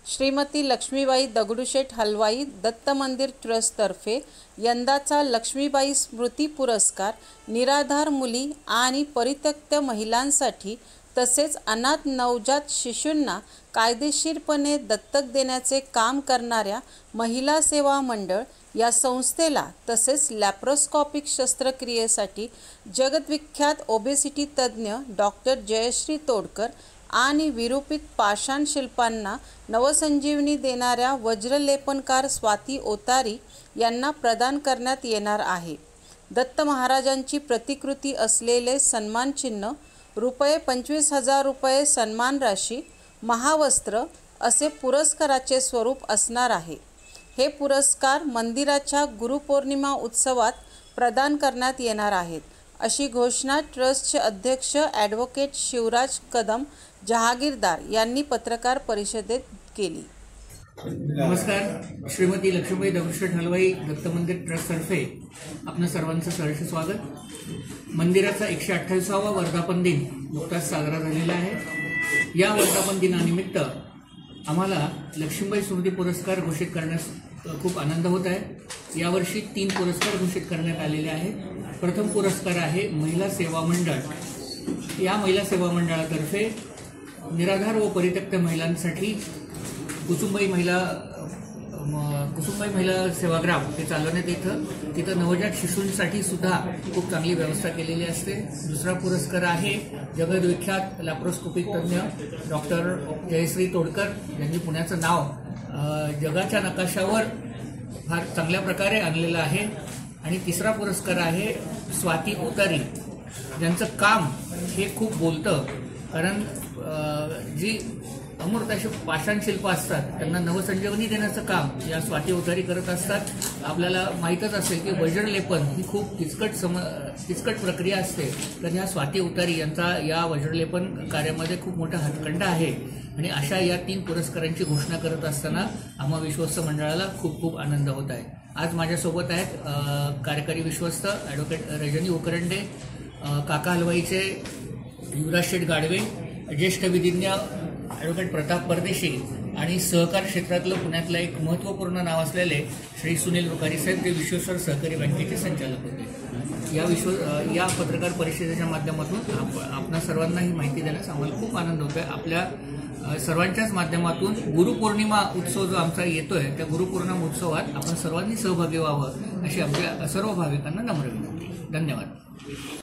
श्रीमती लक्ष्मीबाई दगडूशेठ हलवाई दत्त मंदिर ट्रस्टतर्फे यंदाचा लक्ष्मीबाई स्मृती पुरस्कार निराधार मुली आणि परित्यक्त महिलांसाठी तसेच अनाथ नवजात शिशूंना कायदेशीरपणे दत्तक देण्याचे काम करणाऱ्या महिला सेवा मंडळ या संस्थेला तसेच लॅप्रोस्कोपिक शस्त्रक्रियेसाठी जगद्विख्यात ओबेसिटी तज्ज्ञ डॉक्टर जयश्री तोडकर आणि विरूपित पाषाण शिल्पांना नवसंजीवनी देणाऱ्या वज्रलेपनकार स्वाती ओतारी यांना प्रदान करण्यात येणार आहे। दत्त महाराजांची प्रतिकृती असलेले सन्मानचिन्ह ₹25,000 सन्मान राशी महावस्त्र असे पुरस्काराचे स्वरूप असणार आहे। हे पुरस्कार मंदिराच्या गुरुपौर्णिमा उत्सवात प्रदान करण्यात येणार आहेत, अशी घोषणा ट्रस्टचे अध्यक्ष ॲडव्होकेट शिवराज कदम जहागीरदार यांनी पत्रकार परिषदेत केली। नमस्कार। श्रीमती लक्ष्मीबाई दगडूशेठ हलवाई दत्त मंदिर ट्रस्टतर्फे आपणा सर्वांचं सहर्ष स्वागत। मंदिराचा 128वा वर्धापन दिन नुकताच साजरा झालेला आहे। या वर्धापन दिनानिमित्त आम्हाला लक्ष्मीबाई स्मृती पुरस्कार घोषित करण्यास खूप आनंद होत आहे। यावर्षी 3 पुरस्कार घोषित करण्यात आलेले आहेत। प्रथम पुरस्कार आहे महिला सेवा मंडळ। या महिला सेवा मंडळातर्फे निराधार व परित्यक्त महिलांसाठी कुसुमबाई महिला सेवाग्राम हे चालवण्यात येतं। तिथं नवजात शिशूंसाठी सुद्धा खूप चांगली व्यवस्था केलेली असते। दुसरा पुरस्कार आहे जगद्विख्यात लॅप्रोस्कोपिक तज्ज्ञ डॉक्टर जयश्री तोडकर यांनी पुण्याचं नाव जगाच्या नकाशावर फार चांगल्या प्रकारे आणलेलं आहे। आणि तिसरा पुरस्कार आहे स्वाती ओतारी, ज्यांचं काम हे खूप बोलतं, कारण जी अमूर्त अशी पाषाण शिल्प असतात त्यांना नवसंजीवनी देण्याचं काम या स्वाती ओतारी करत असतात। आपल्याला माहीतच असेल की वज्रलेपन ही खूप किचकट प्रक्रिया असते, तर या स्वाती ओतारी यांचा या वज्रलेपन कार्यामध्ये खूप मोठा हातखंडा आहे। आणि अशा या 3 पुरस्कारांची घोषणा करत असताना आम्हा विश्वस्त मंडळाला खूप खूप आनंद होत आहे। आज माझ्यासोबत आहेत कार्यकारी विश्वस्त ॲडव्होकेट रजनी उकरंडे, काका हलवाईचे युवराज शेठ गाडवे, ज्येष्ठ विधिज्ञ ॲडव्होकेट प्रताप परदेशी आणि सहकार क्षेत्रातलं पुण्यातलं एक महत्त्वपूर्ण नाव असलेले श्री सुनील रुकारी साहेब, ते विश्वेश्वर सहकारी बँकेचे संचालक होते। या पत्रकार परिषदेच्या माध्यमातून आपणा सर्वांना ही माहिती देण्यास आम्हाला खूप आनंद होतो आहे। आपल्या सर्वांच्याच माध्यमातून गुरुपौर्णिमा उत्सव जो आमचा येतोय, त्या गुरुपौर्णिमा उत्सवात आपण सर्वांनी सहभागी व्हावं अशी आमच्या सर्व भाविकांना नम्र विनंती। धन्यवाद।